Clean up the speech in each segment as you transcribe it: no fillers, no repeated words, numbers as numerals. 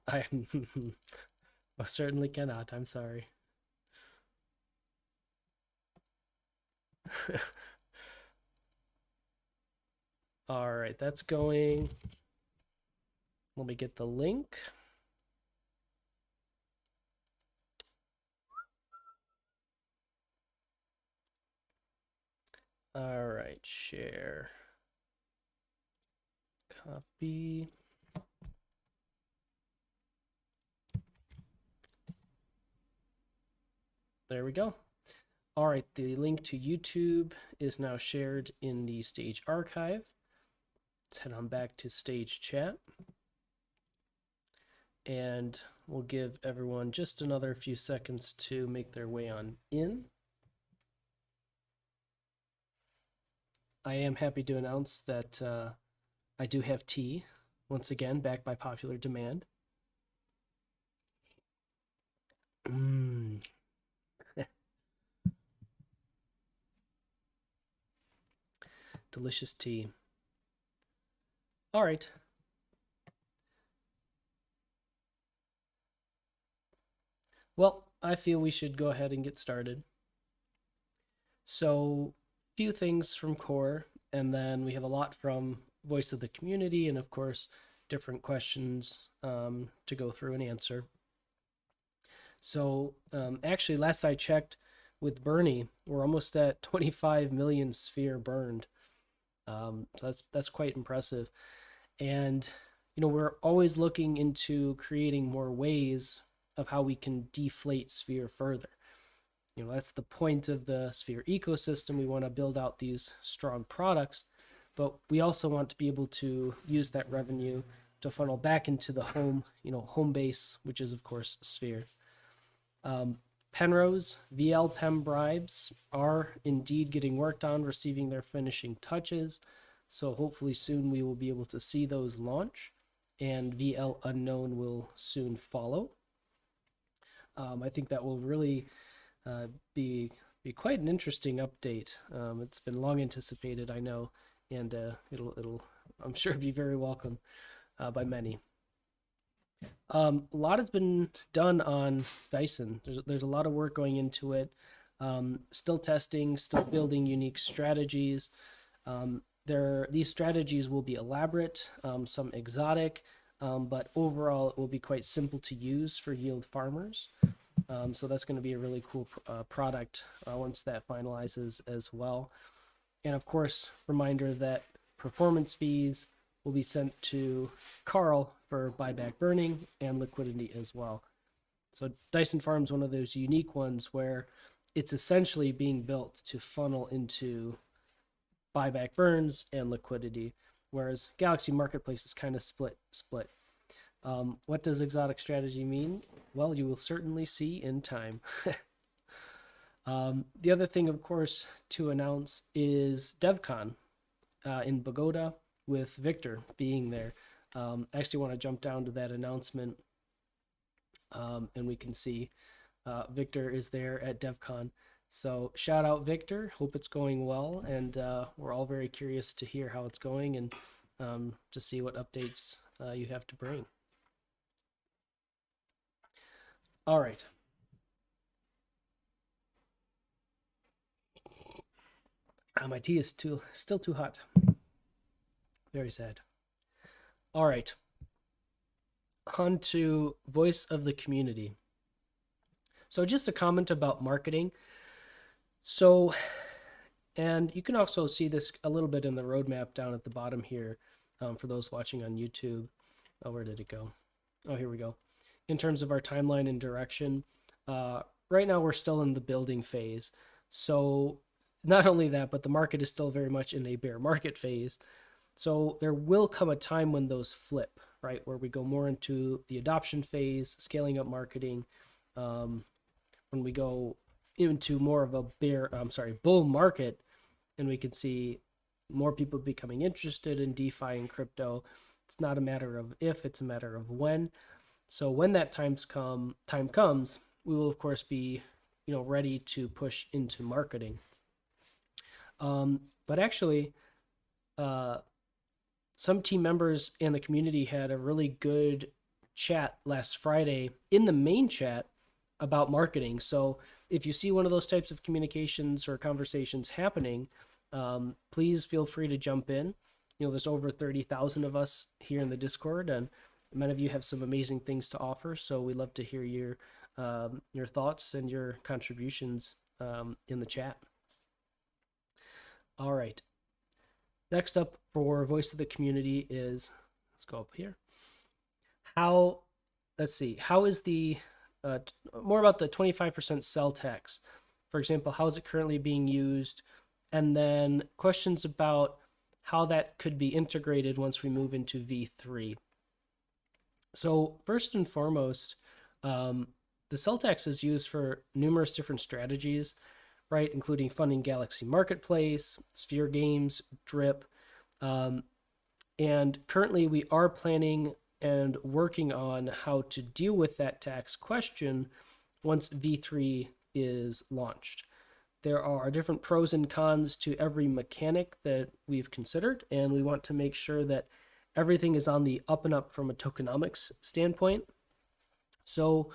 I most certainly cannot. I'm sorry. All right, that's going. Let me get the link. All right, share. Copy. There we go. All right, the link to YouTube is now shared in the stage archive. Let's head on back to stage chat. And we'll give everyone just another few seconds to make their way on in. I am happy to announce that I do have tea, once again, back by popular demand. Mmm. Delicious tea. All right. Well, I feel we should go ahead and get started. So, few things from core, and then we have a lot from voice of the community, and of course, different questions to go through and answer. So, actually, last I checked with Bernie, we're almost at 25 million sphere burned. So that's quite impressive. And we're always looking into creating more ways of how we can deflate sphere further. That's the point of the sphere ecosystem. We want to build out these strong products, but we also want to be able to use that revenue to funnel back into the home base, which is of course sphere. Penrose VL PEM bribes are indeed getting worked on, receiving their finishing touches. So hopefully soon we will be able to see those launch, and VL Unknown will soon follow. I think that will really be quite an interesting update. It's been long anticipated, I know, and it'll I'm sure be very welcome by many. A lot has been done on Dyson. There's a lot of work going into it. Still testing, still building unique strategies. These strategies will be elaborate, some exotic, but overall it will be quite simple to use for yield farmers. So that's going to be a really cool product once that finalizes as well. And of course, reminder that performance fees will be sent to Carl for buyback burning and liquidity as well. So Dyson Farm is one of those unique ones where it's essentially being built to funnel into buyback burns and liquidity, whereas Galaxy Marketplace is kind of split. What does exotic strategy mean? Well, you will certainly see in time. The other thing, of course, to announce is Devcon in Bogota, with Victor being there. I actually want to jump down to that announcement, and we can see Victor is there at Devcon. So shout out Victor. Hope it's going well, and we're all very curious to hear how it's going and to see what updates you have to bring. All right. My tea is still too hot. Very sad. All right. On to voice of the community. So just a comment about marketing. So, and you can also see this a little bit in the roadmap down at the bottom here for those watching on YouTube. Oh, where did it go? Oh, here we go. In terms of our timeline and direction, right now we're still in the building phase. So not only that, but the market is still very much in a bear market phase. So there will come a time when those flip, right? Where we go more into the adoption phase, scaling up marketing. When we go into more of a bull market, and we can see more people becoming interested in DeFi and crypto. It's not a matter of if, it's a matter of when. So when that time comes, we will of course be ready to push into marketing. But actually, some team members in the community had a really good chat last Friday in the main chat about marketing. So if you see one of those types of communications or conversations happening, please feel free to jump in. There's over 30,000 of us here in the Discord, and many of you have some amazing things to offer. So we love to hear your thoughts and your contributions in the chat. All right. Next up for Voice of the Community is, let's go up here. How is the, more about the 25% sell tax. For example, how is it currently being used? And then questions about how that could be integrated once we move into V3. So first and foremost, the sell tax is used for numerous different strategies, right? Including funding Galaxy Marketplace, Sphere Games, Drip. And currently we are planning and working on how to deal with that tax question once V3 is launched. There are different pros and cons to every mechanic that we've considered, and we want to make sure that everything is on the up and up from a tokenomics standpoint. So,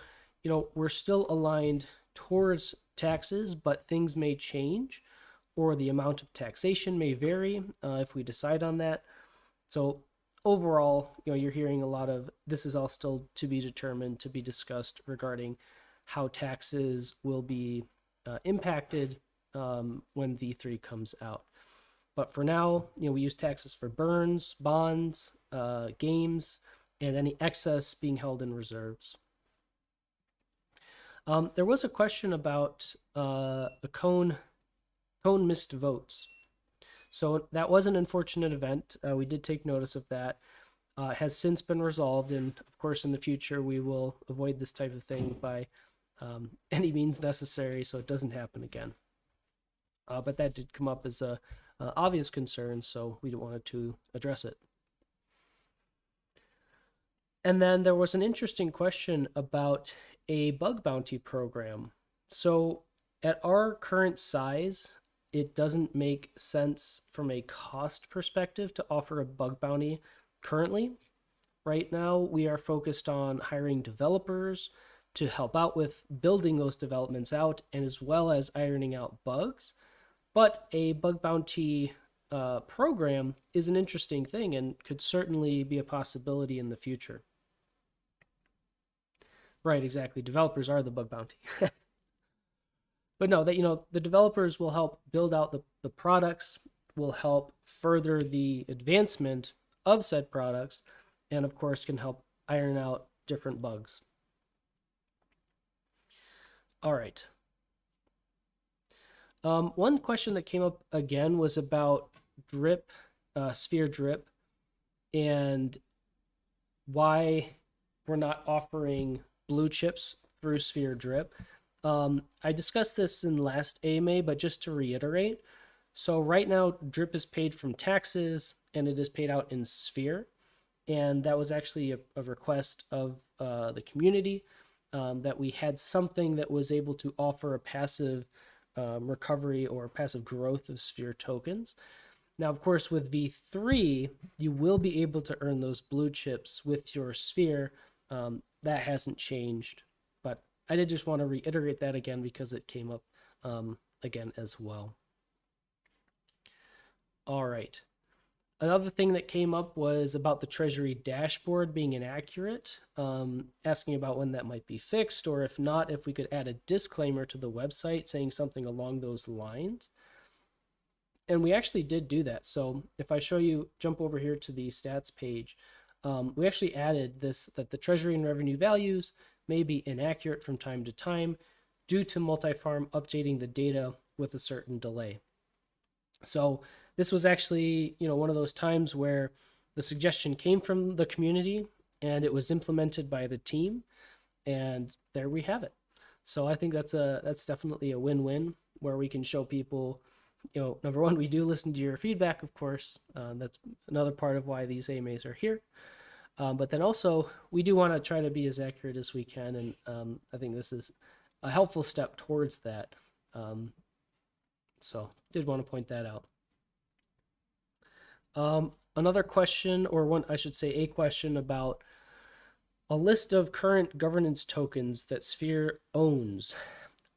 we're still aligned towards taxes, but things may change, or the amount of taxation may vary if we decide on that. So overall, you're hearing a lot of this is all still to be determined, to be discussed regarding how taxes will be impacted when V3 comes out. But for now, we use taxes for burns, bonds, games, and any excess being held in reserves. There was a question about a cone missed votes. So that was an unfortunate event. We did take notice of that. It has since been resolved, and of course in the future we will avoid this type of thing by any means necessary so it doesn't happen again. But that did come up as a obvious concern, so we wanted to address it. And then there was an interesting question about a bug bounty program. So at our current size, it doesn't make sense from a cost perspective to offer a bug bounty currently. Right now, we are focused on hiring developers to help out with building those developments out, and as well as ironing out bugs. But a bug bounty program is an interesting thing and could certainly be a possibility in the future. Right, exactly. Developers are the bug bounty. But no, that the developers will help build out the products, will help further the advancement of said products, and of course can help iron out different bugs. All right. One question that came up again was about Drip, Sphere Drip, and why we're not offering blue chips through Sphere Drip. I discussed this in last AMA, but just to reiterate, so right now Drip is paid from taxes and it is paid out in Sphere, and that was actually a request of the community that we had something that was able to offer a passive recovery or passive growth of Sphere tokens. Now, of course, with V3, you will be able to earn those blue chips with your Sphere. That hasn't changed, but I did just want to reiterate that again because it came up again as well. All right. Another thing that came up was about the Treasury dashboard being inaccurate, asking about when that might be fixed, or if not, if we could add a disclaimer to the website saying something along those lines. And we actually did do that. So if I show you, jump over here to the stats page, we actually added this, that the Treasury and revenue values may be inaccurate from time to time due to multi-farm updating the data with a certain delay. So this was actually, one of those times where the suggestion came from the community and it was implemented by the team, and there we have it. So I think that's definitely a win-win where we can show people, number one, we do listen to your feedback, of course. That's another part of why these AMAs are here. But then also we do want to try to be as accurate as we can, and I think this is a helpful step towards that. So did want to point that out. Another question, or one, I should say a question about a list of current governance tokens that Sphere owns.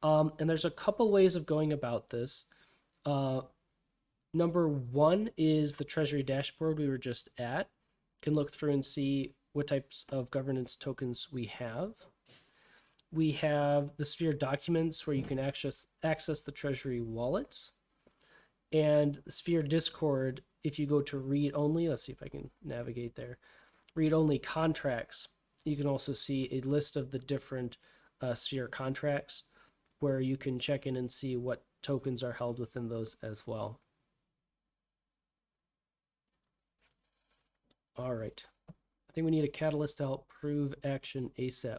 And there's a couple ways of going about this. Number one is the Treasury dashboard we were just at. You can look through and see what types of governance tokens we have. We have the Sphere documents where you can access the Treasury wallets. And the Sphere Discord, if you go to read only, let's see if I can navigate there, read only contracts, you can also see a list of the different Sphere contracts where you can check in and see what tokens are held within those as well. All right. I think we need a catalyst to help prove action ASAP.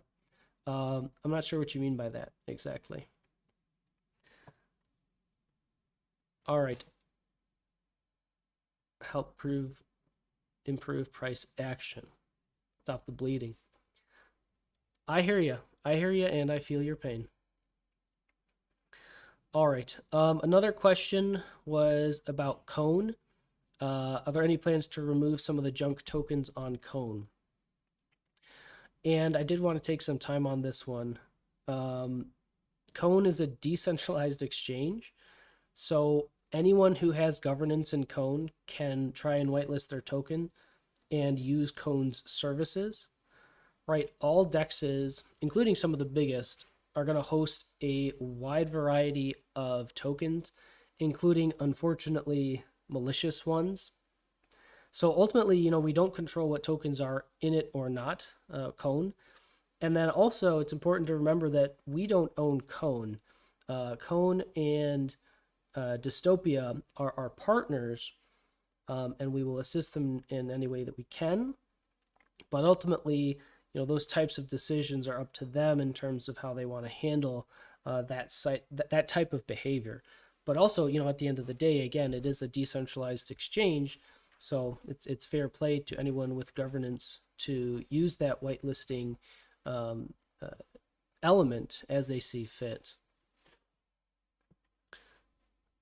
I'm not sure what you mean by that exactly. All right. Help improve price action. Stop the bleeding. I hear you. And I feel your pain. All right. Another question was about Cone. Are there any plans to remove some of the junk tokens on Cone? And I did want to take some time on this one. Cone is a decentralized exchange. So anyone who has governance in Cone can try and whitelist their token and use Cone's services. Right? All dexes, including some of the biggest, are going to host a wide variety of tokens, including, unfortunately, malicious ones. So ultimately, we don't control what tokens are in it or not, Cone. And then also, it's important to remember that we don't own Cone. Cone and Dystopia are our partners, and we will assist them in any way that we can. But ultimately, those types of decisions are up to them in terms of how they want to handle that type of behavior. But also, at the end of the day, again, it is a decentralized exchange, so it's fair play to anyone with governance to use that whitelisting element as they see fit.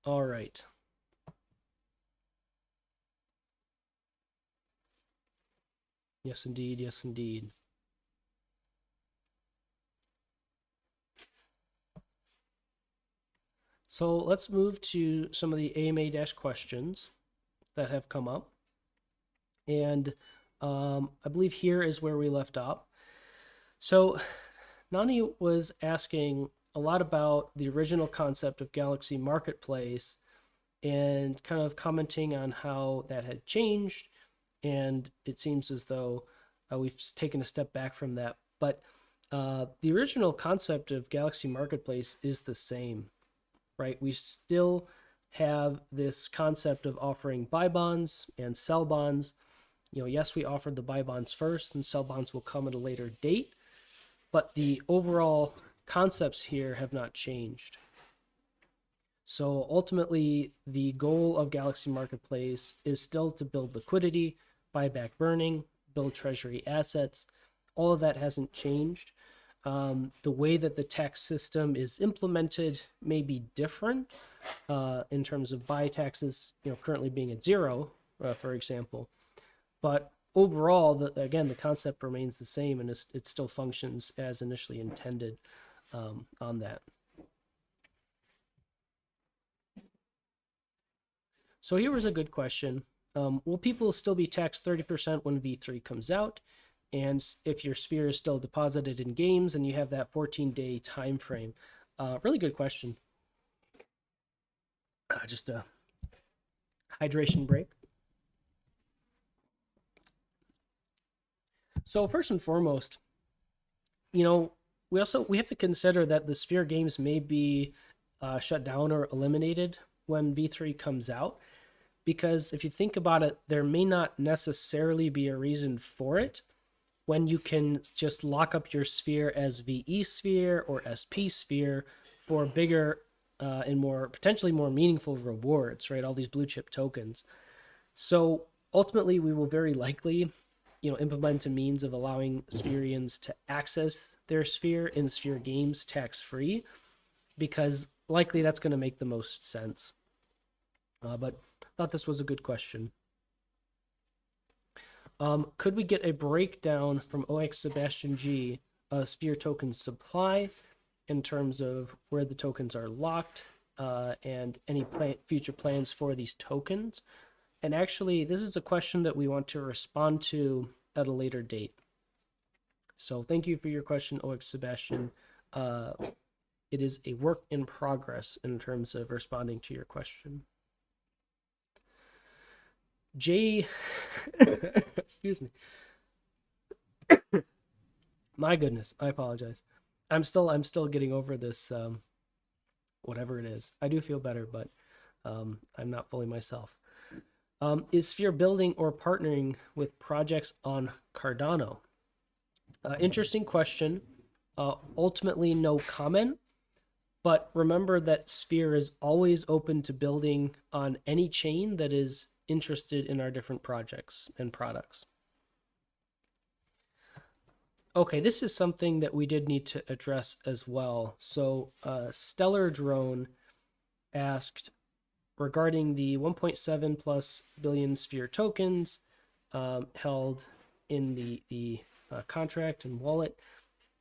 All right. Yes, indeed. Yes, indeed. So let's move to some of the AMA questions that have come up. And I believe here is where we left off. So Nani was asking a lot about the original concept of Galaxy Marketplace and kind of commenting on how that had changed. And it seems as though we've taken a step back from that. But the original concept of Galaxy Marketplace is the same, right? We still have this concept of offering buy bonds and sell bonds. Yes, we offered the buy bonds first and sell bonds will come at a later date, but the overall concepts here have not changed. So ultimately, the goal of Galaxy Marketplace is still to build liquidity, buy back burning, build treasury assets. All of that hasn't changed. The way that the tax system is implemented may be different in terms of buy taxes, currently being at 0, for example. But overall, again, the concept remains the same, and it still functions as initially intended on that. So here was a good question. Will people still be taxed 30% when V3 comes out? And if your Sphere is still deposited in games and you have that 14-day time frame? Really good question. Just a hydration break. So first and foremost, we have to consider that the Sphere games may be shut down or eliminated when V3 comes out. Because if you think about it, there may not necessarily be a reason for it when you can just lock up your Sphere as VE Sphere or SP Sphere for bigger and potentially more meaningful rewards, right? All these blue chip tokens. So ultimately, we will very likely, implement a means of allowing Spherians to access their Sphere in Sphere games tax-free, because likely that's going to make the most sense. But I thought this was a good question. Could we get a breakdown from OX Sebastian G, Sphere token supply in terms of where the tokens are locked and any future plans for these tokens? And actually, this is a question that we want to respond to at a later date. So thank you for your question, OX Sebastian. It is a work in progress in terms of responding to your question. Jay, excuse me. My goodness, I apologize. I'm still getting over this, whatever it is. I do feel better, but I'm not fully myself. Is Sphere building or partnering with projects on Cardano? Interesting question. Ultimately, no comment. But remember that Sphere is always open to building on any chain that is interested in our different projects and products. Okay, this is something that we did need to address as well. So Stellar Drone asked regarding the 1.7 plus billion Sphere tokens held in the contract and wallet,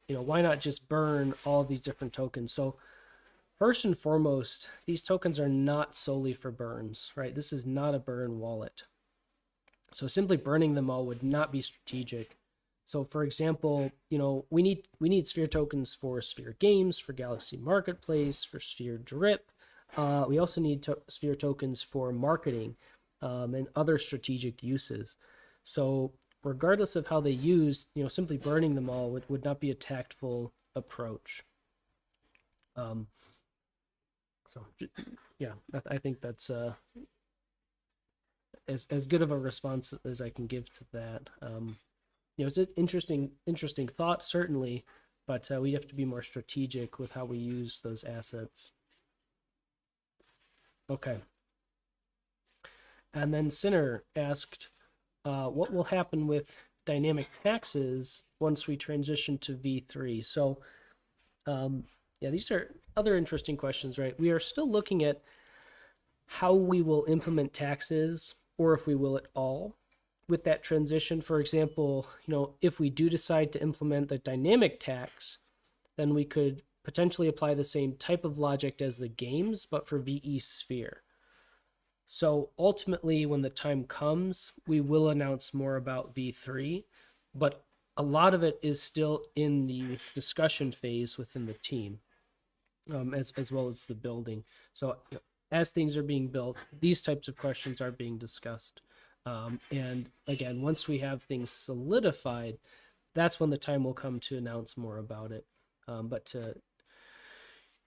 why not just burn all of these different tokens? So first and foremost, these tokens are not solely for burns, right? This is not a burn wallet. So simply burning them all would not be strategic. So for example, we need Sphere tokens for Sphere Games, for Galaxy Marketplace, for Sphere Drip. We also need Sphere tokens for marketing and other strategic uses. So regardless of how they use, simply burning them all would not be a tactful approach. So yeah, I think that's as good of a response as I can give to that. It's an interesting thought, certainly, but we have to be more strategic with how we use those assets. Okay. And then Sinner asked, what will happen with dynamic taxes once we transition to V3? So, yeah, these are other interesting questions, right? We are still looking at how we will implement taxes, or if we will at all, with that transition. For example, if we do decide to implement the dynamic tax, then we could potentially apply the same type of logic as the games, but for VE Sphere. So ultimately, when the time comes, we will announce more about V3, but a lot of it is still in the discussion phase within the team, as well as the building. So as things are being built, these types of questions are being discussed. And again, once we have things solidified, that's when the time will come to announce more about it. But I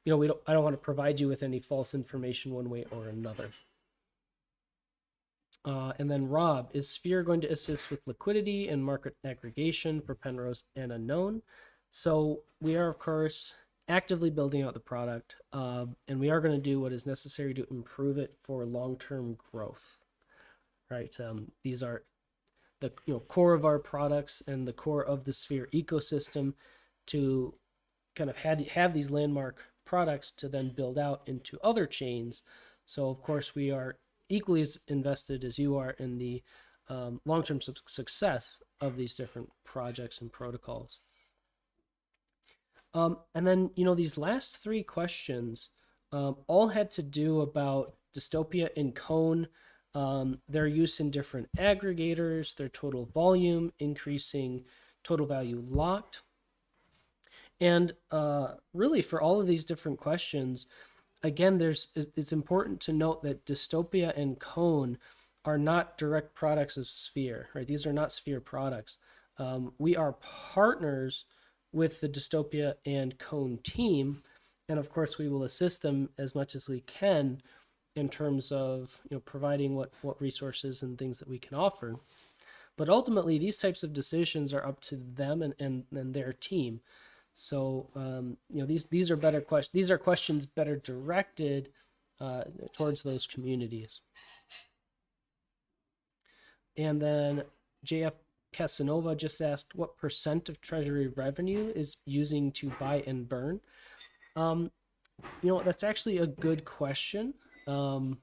don't want to provide you with any false information one way or another. And then Rob, is Sphere going to assist with liquidity and market aggregation for Penrose and Unknown? So we are, of course, actively building out the product, and we are going to do what is necessary to improve it for long-term growth. Right? These are the core of our products and the core of the Sphere ecosystem to kind of have these landmark products to then build out into other chains. So of course we are equally as invested as you are in the long-term success of these different projects and protocols. And then these last three questions all had to do about Dystopia and Cone, their use in different aggregators, their total volume, increasing total value locked. And really for all of these different questions, again, it's important to note that Dystopia and Cone are not direct products of Sphere, right? These are not Sphere products. We are partners with the Dystopia and Cone team, and of course we will assist them as much as we can in terms of providing what resources and things that we can offer. But ultimately, these types of decisions are up to them and their team. So these are better questions. These are questions better directed towards those communities. And then JF Casanova just asked, what % of treasury revenue is using to buy and burn? That's actually a good question. I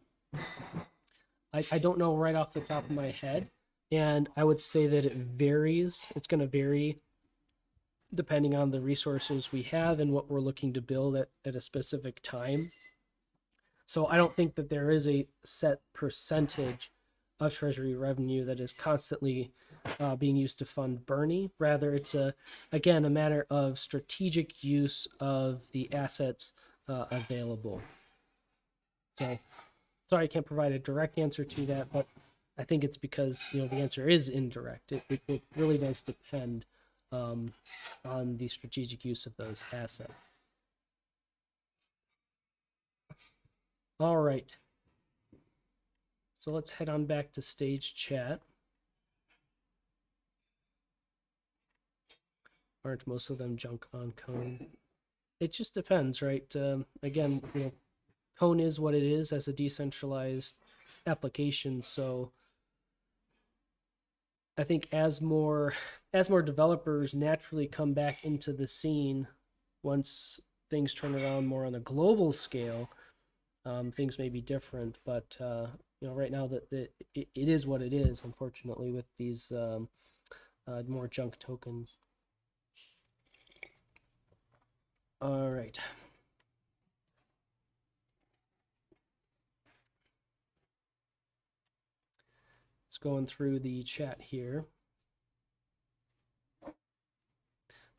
don't know right off the top of my head. And I would say that it varies. It's going to vary depending on the resources we have and what we're looking to build at a specific time. So I don't think that there is a set percentage of treasury revenue that is constantly being used to fund Bernie. Rather, it's again a matter of strategic use of the assets available. So sorry I can't provide a direct answer to that, but I think it's because the answer is indirect. It really does depend on the strategic use of those assets. All right. So let's head on back to stage chat. Aren't most of them junk on Cone? It just depends, right? Again, Cone is what it is as a decentralized application. So I think as more developers naturally come back into the scene, once things turn around more on a global scale, things may be different. But right now it is what it is. Unfortunately, with these more junk tokens. All right. It's going through the chat here.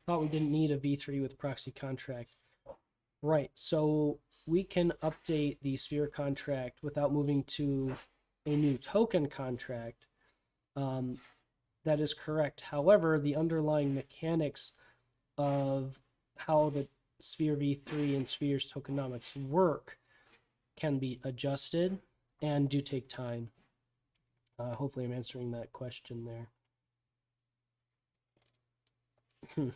Thought we didn't need a V3 with proxy contract. Right, so we can update the Sphere contract without moving to a new token contract. That is correct. However, the underlying mechanics of how the Sphere V3 and Sphere's tokenomics work can be adjusted and do take time. Hopefully I'm answering that question there.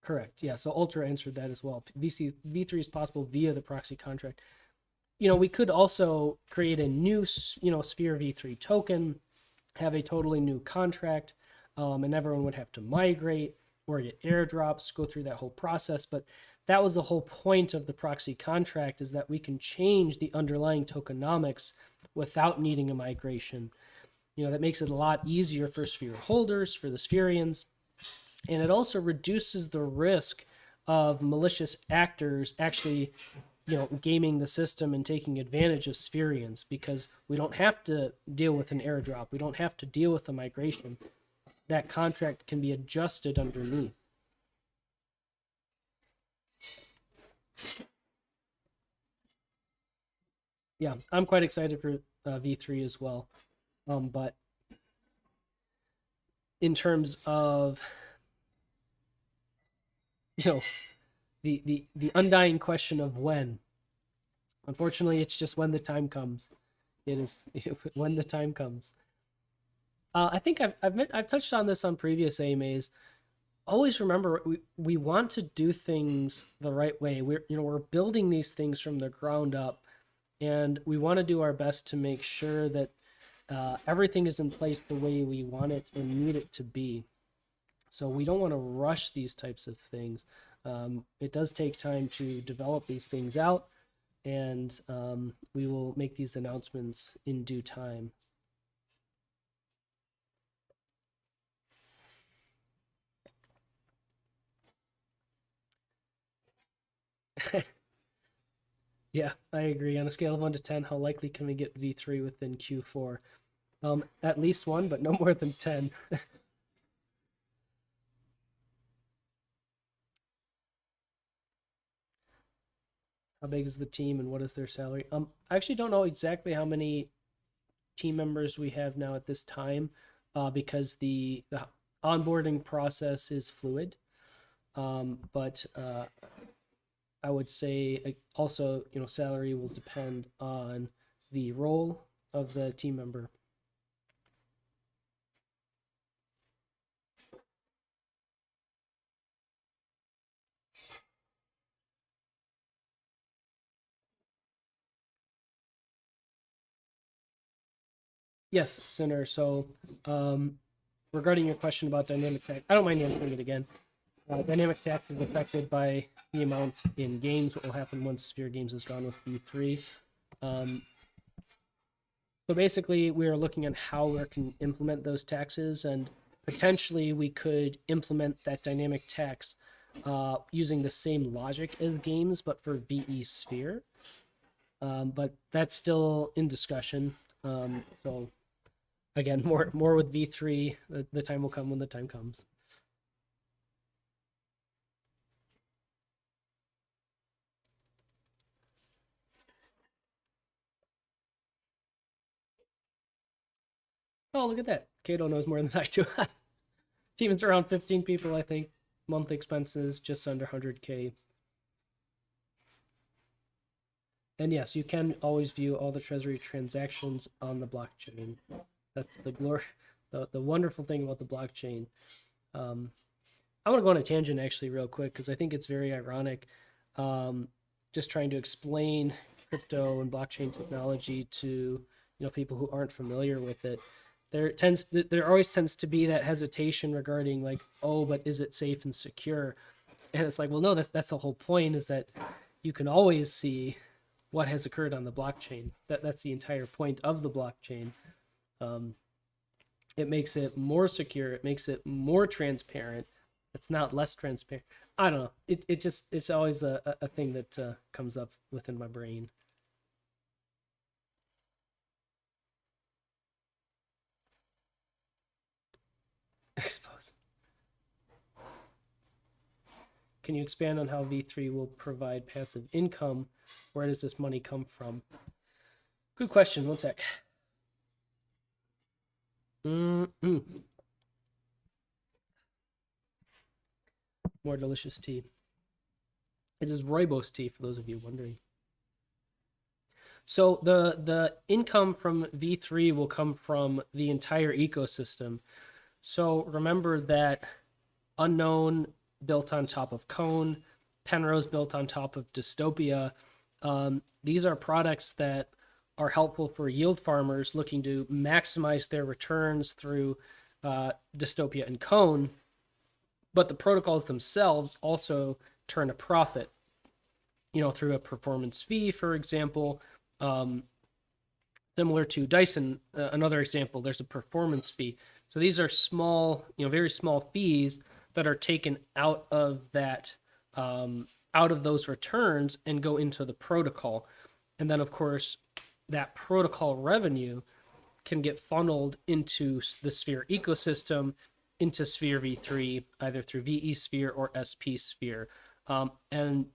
Correct. Yeah. So Ultra answered that as well. V3 is possible via the proxy contract. We could also create a new, Sphere V3 token, have a totally new contract, and everyone would have to migrate or get airdrops, go through that whole process. But that was the whole point of the proxy contract, is that we can change the underlying tokenomics without needing a migration. That makes it a lot easier for Sphere holders, for the Spherians. And it also reduces the risk of malicious actors actually, gaming the system and taking advantage of Spherians, because we don't have to deal with an airdrop. We don't have to deal with a migration. That contract can be adjusted underneath. Yeah, I'm quite excited for V3 as well. But in terms of the undying question of when. Unfortunately, it's just when the time comes. It is when the time comes. I think I've touched on this on previous AMAs. Always remember, we want to do things the right way. We're building these things from the ground up, and we want to do our best to make sure that everything is in place the way we want it and need it to be. So we don't want to rush these types of things. It does take time to develop these things out, and we will make these announcements in due time. Yeah, I agree. On a scale of 1 to 10, how likely can we get V3 within Q4? At least 1, but no more than 10. How big is the team and what is their salary? I actually don't know exactly how many team members we have now at this time, because the onboarding process is fluid. But I would say also, salary will depend on the role of the team member. Yes, Sinner. So, regarding your question about dynamic tax, I don't mind answering it again. Dynamic tax is affected by the amount in games. What will happen once Sphere Games is gone with V3? So So basically, we are looking at how we can implement those taxes, and potentially we could implement that dynamic tax using the same logic as games, but for VE Sphere. But that's still in discussion. So again, more with V3. The time will come when the time comes. Oh, look at that. Kato knows more than I do. Team is around 15 people, I think. Monthly expenses just under 100K. And yes, you can always view all the treasury transactions on the blockchain. That's the glory, the wonderful thing about the blockchain. I want to go on a tangent actually real quick because I think it's very ironic. Just trying to explain crypto and blockchain technology to people who aren't familiar with it. There always tends to be that hesitation regarding like, oh, but is it safe and secure? And it's like, well, no, that's the whole point, is that you can always see what has occurred on the blockchain. That's the entire point of the blockchain. It makes it more secure. It makes it more transparent. It's not less transparent. I don't know. It's always a thing that comes up within my brain. I suppose. Can you expand on how V3 will provide passive income? Where does this money come from? Good question. One sec. More delicious tea. This is rooibos tea, for those of you wondering. So the income from V3 will come from the entire ecosystem. So remember that Unknown built on top of Cone, Penrose built on top of Dystopia. These are products that are helpful for yield farmers looking to maximize their returns through Dystopia and Cone. But the protocols themselves also turn a profit, through a performance fee, for example. Similar to Dyson, another example, there's a performance fee. So these are small, very small fees that are taken out of that, out of those returns and go into the protocol. And then, of course, that protocol revenue can get funneled into the Sphere ecosystem, into Sphere V3, either through VE Sphere or SP Sphere. And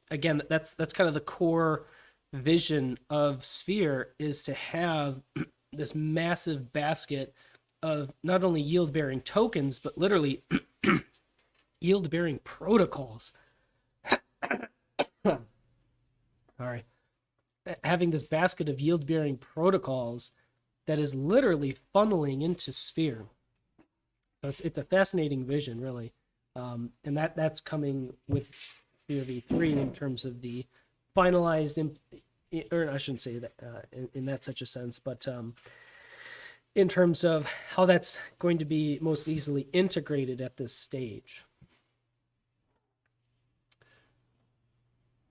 again, that's kind of the core vision of Sphere, is to have this massive basket of not only yield-bearing tokens, but literally yield-bearing protocols. Sorry. Having this basket of yield-bearing protocols that is literally funneling into Sphere. So it's a fascinating vision, really. And that's coming with Sphere V3 in terms of the finalized, or I shouldn't say that in that such a sense, but in terms of how that's going to be most easily integrated at this stage.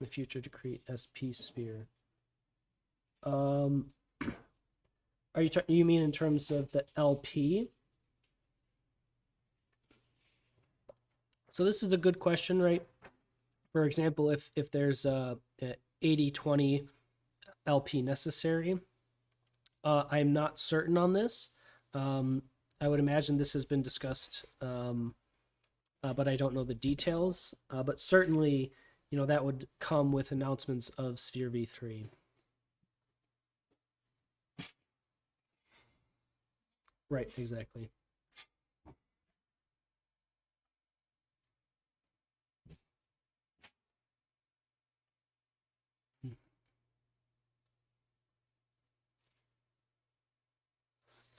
The future to create SP Sphere. Are you mean in terms of the LP? So this is a good question, right? For example, if there's a 80-20 LP necessary, I'm not certain on this. I would imagine this has been discussed, but I don't know the details. But certainly, that would come with announcements of Sphere V3. Right, exactly.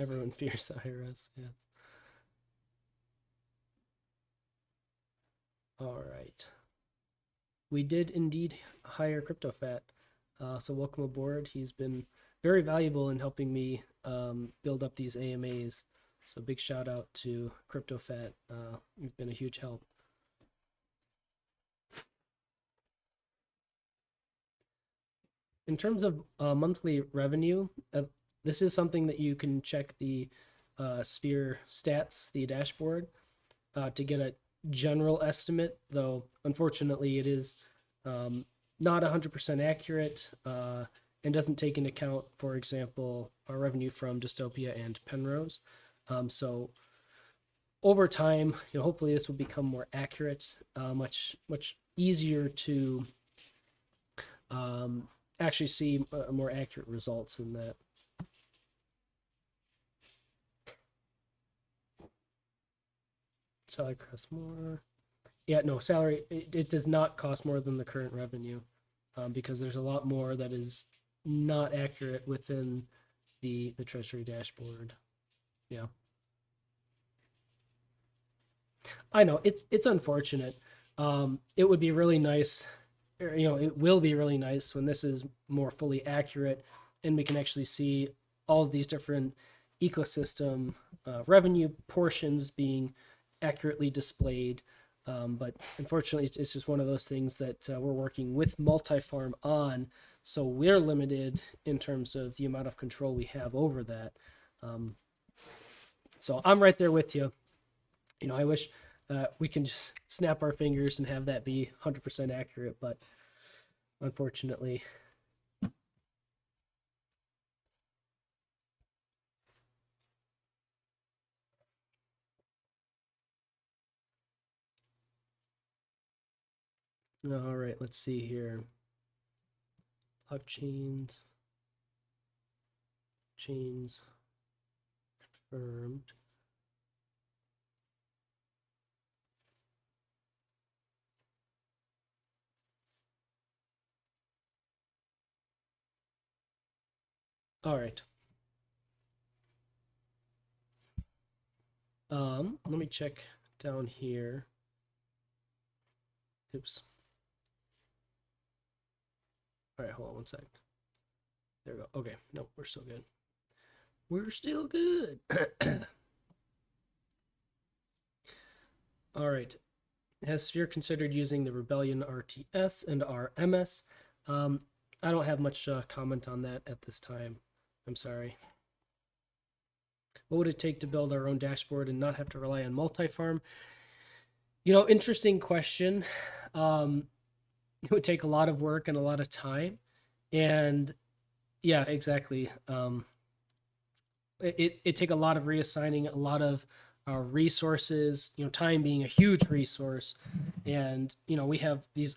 Everyone fears the IRS. Yeah. All right. We did indeed hire CryptoFat. So welcome aboard. He's been very valuable in helping me build up these AMAs. So big shout out to CryptoFat. You've been a huge help. In terms of monthly revenue, This is something that you can check the Sphere stats, the dashboard, to get a general estimate, though unfortunately it is not 100% accurate and doesn't take into account, for example, our revenue from Dystopia and Penrose. So over time, hopefully this will become more accurate, much easier to actually see more accurate results in that. Salary costs more. Yeah, no, salary, it does not cost more than the current revenue because there's a lot more that is not accurate within the Treasury dashboard. Yeah. I know it's unfortunate. It would be really nice, it will be really nice when this is more fully accurate and we can actually see all of these different ecosystem revenue portions being accurately displayed. But unfortunately, it's just one of those things that we're working with multi-farm on, so we're limited in terms of the amount of control we have over that. So I'm right there with you. I wish we can just snap our fingers and have that be 100% accurate, but unfortunately. All right, let's see here. Blockchains, chains confirmed. All right. Let me check down here. Oops. All right, hold on one sec. There we go. Okay, nope, we're still good. We're still good. All right. Has Sphere considered using the Rebellion RTS and RMS? I don't have much comment on that at this time. I'm sorry. What would it take to build our own dashboard and not have to rely on multi-farm? Interesting question. It would take a lot of work and a lot of time. And yeah, exactly. It take a lot of reassigning, a lot of resources, time being a huge resource. And, we have these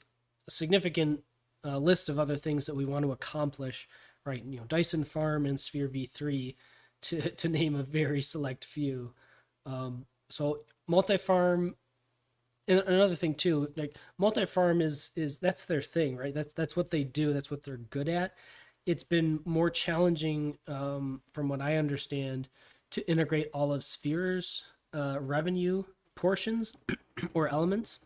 significant list of other things that we want to accomplish, right? Dyson Farm and Sphere V3 to name a very select few. So multi-farm, and another thing too, like multi-farm is that's their thing, right? That's what they do. That's what they're good at. It's been more challenging, from what I understand, to integrate all of Sphere's revenue portions or elements,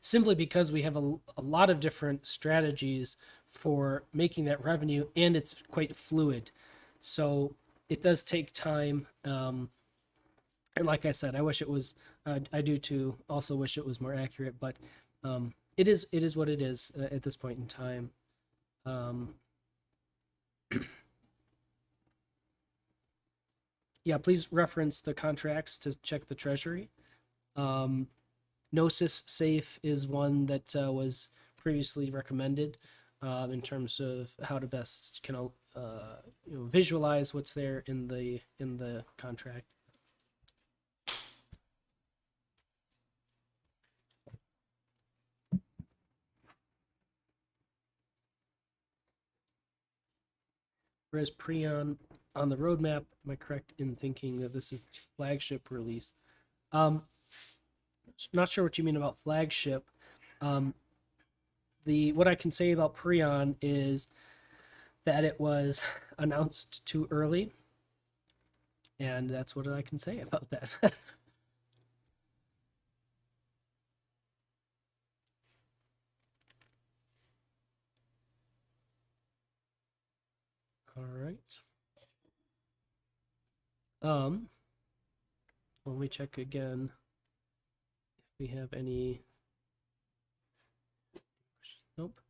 simply because we have a lot of different strategies for making that revenue, and it's quite fluid. So it does take time. And like I said, I wish it was. I do too. Also wish it was more accurate, but it is what it is at this point in time. Yeah, please reference the contracts to check the treasury. Gnosis Safe is one that was previously recommended in terms of how to best visualize what's there in the contract. Whereas Prion on the roadmap, am I correct in thinking that this is the flagship release? Not sure what you mean about flagship. What I can say about Prion is that it was announced too early, and that's what I can say about that. All right. Let me check again if we have any. Nope.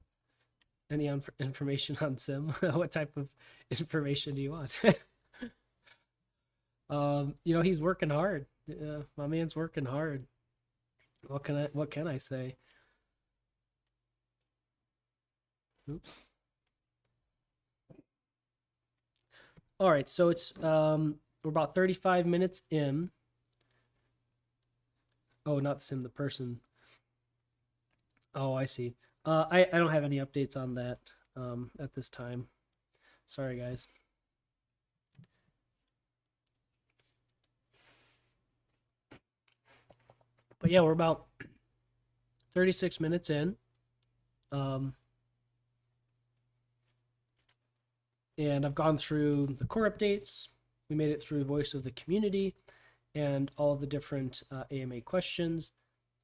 Any information on Sim? What type of information do you want? He's working hard. My man's working hard. What can I say? Oops. All right, so it's we're about 35 minutes in. Oh, not Sim, the person. Oh, I see. I don't have any updates on that at this time. Sorry, guys. But yeah, we're about 36 minutes in. Um, and I've gone through the core updates. We made it through Voice of the Community and all of the different AMA questions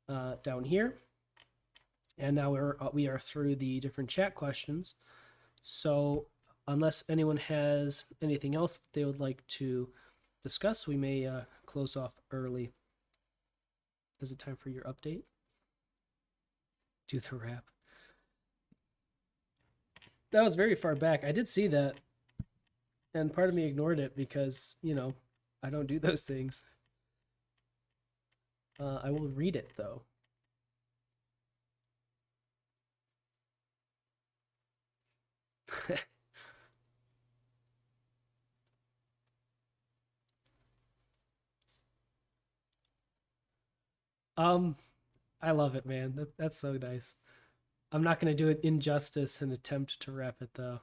down here. And now we are through the different chat questions. So unless anyone has anything else that they would like to discuss, we may close off early. Is it time for your update? Do the wrap. That was very far back. I did see that. And part of me ignored it because, I don't do those things. I will read it, though. um, I love it, man. That's so nice. I'm not going to do it injustice and attempt to wrap it, though.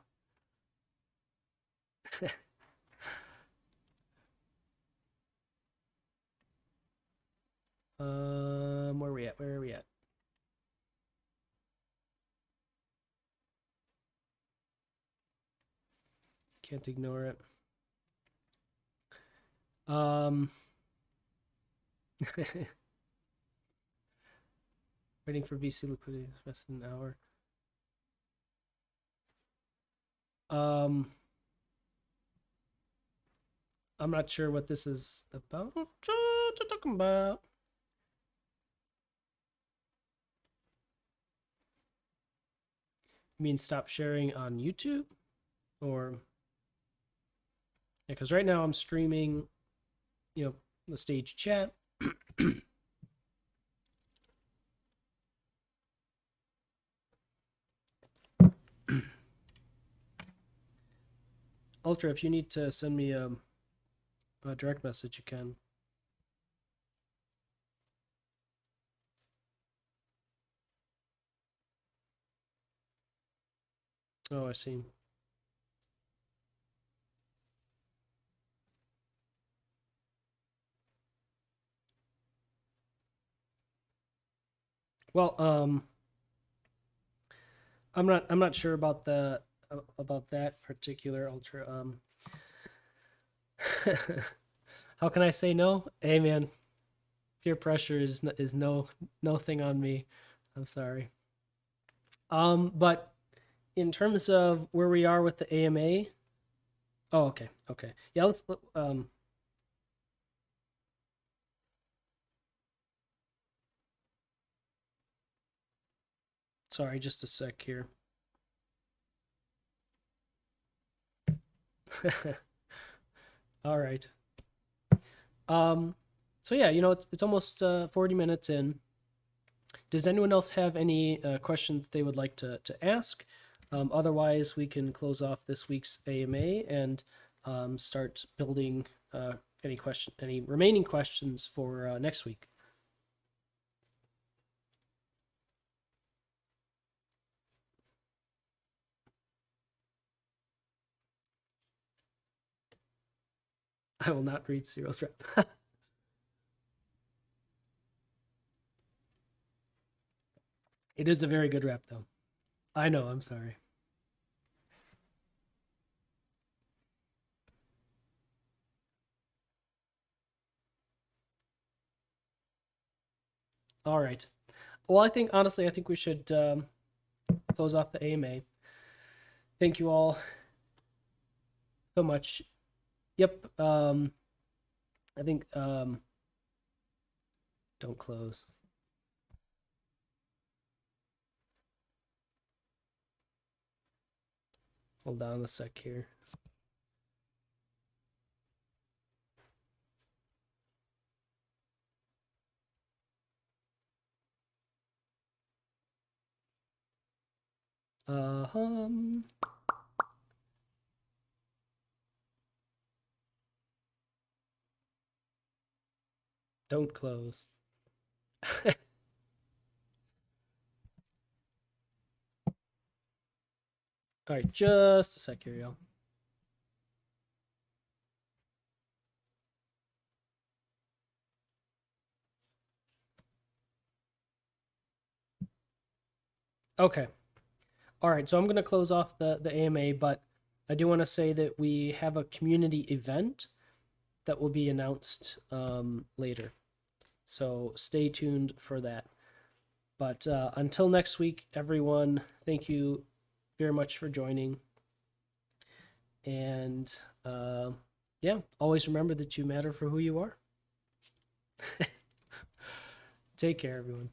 Where are we at? Where are we at? Can't ignore it. Waiting for VC liquidity less than an hour. I'm not sure what this is about. What you talking about? You mean stop sharing on YouTube? Or yeah, because right now I'm streaming, the stage chat. Ultra, if you need to send me a direct message, you can. Oh, I see. Well, I'm not sure about that particular Ultra. How can I say no? Hey, man, peer pressure is no thing on me. I'm sorry. But in terms of where we are with the AMA, oh, okay, yeah, let's sorry, just a sec here. All right. So yeah, it's almost 40 minutes in. Does anyone else have any questions they would like to ask? Otherwise, we can close off this week's AMA and start building any remaining questions for next week. I will not read Cyril's rep. It is a very good rep, though. I know, I'm sorry. All right. Well, honestly, I think we should close off the AMA. Thank you all so much. Yep. I think don't close. Hold on a sec here. Um, don't close. All right, just a sec here, y'all. Okay. All right, so I'm going to close off the AMA, but I do want to say that we have a community event that will be announced later. So stay tuned for that. But until next week, everyone, thank you very much for joining. And yeah, always remember that you matter for who you are. Take care, everyone.